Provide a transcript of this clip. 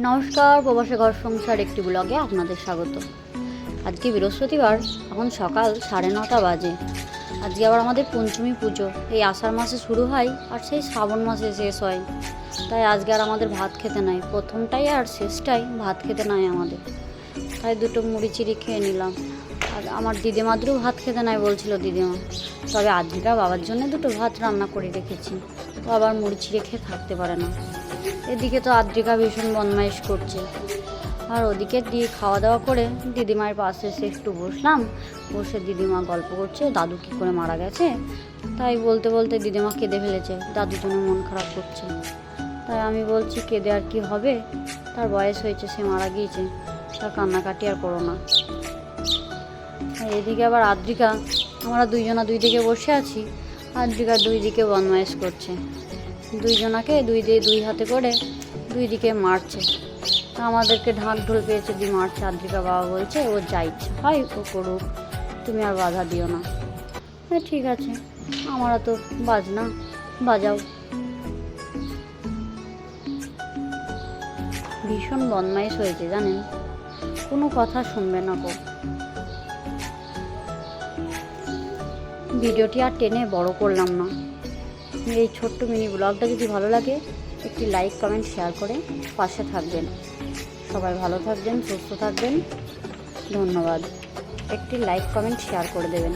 নমস্কার, প্রবাসী ঘর সংসার একটি ব্লগে আপনাদের স্বাগত। আজকে বৃহস্পতিবার, এখন সকাল 9:30 বাজে। আজকে আবার আমাদের পঞ্চমী পুজো এই আষাঢ় মাসে শুরু হয় আর সেই শ্রাবণ মাসে শেষ হয়। তাই আজকে আর আমাদের ভাত খেতে নাই, প্রথমটাই আর শেষটাই ভাত খেতে নাই আমাদের। তাই দুটো মুড়ি চিড়ি খেয়ে নিলাম। আর আমার দিদিমাদেরও ভাত খেতে নাই বলছিল দিদিমা, তবে আজকে বাবার জন্য দুটো ভাত রান্না করে রেখেছি। তো আবার মুড়ি চিড়ে খেয়ে থাকতে পারে না। এদিকে তো আদ্রিকা ভীষণ বদমাইশ করছে, আর ওদিকে দিয়ে খাওয়া দাওয়া করে দিদিমায়ের পাশে এসে একটু বসলাম। বসে দিদিমা গল্প করছে দাদু কী করে মারা গেছে। তাই বলতে বলতে দিদিমা কেঁদে ফেলেছে, দাদুর জন্য মন খারাপ করছে। তাই আমি বলছি কেঁদে আর কি হবে, তার বয়স হয়েছে, সে মারা গিয়েছে, তার কান্নাকাটি আর করো না। এদিকে আবার আদ্রিকা, আমরা দুইজনা দুই দিকে বসে আছি, আদ্রিকা দুই দিকে বদমাইশ করছে। দুইজনাকে দুই হাতে করে দুই দিকে মারছে। আমাদেরকে ঢাক ঢোল পেয়েছে দিয়ে মারছে। আদ্রিকা বাবা বলছে ও যা ইচ্ছে হয় ও করুক, তুমি আর বাধা দিও না। হ্যাঁ ঠিক আছে, আমরা তো বাজনা বাজাও। ভীষণ বদমাইশ হয়েছে জানেন, কোনো কথা শুনবে না গো। ভিডিওটি আর টেনে বড় করলাম না। এই ছোট্ট মিনি ব্লগটা যদি ভালো লাগে একটি লাইক কমেন্ট শেয়ার করে পাশে থাকবেন। সবাই ভালো থাকবেন, সুস্থ থাকবেন। ধন্যবাদ। একটি লাইক কমেন্ট শেয়ার করে দেবেন।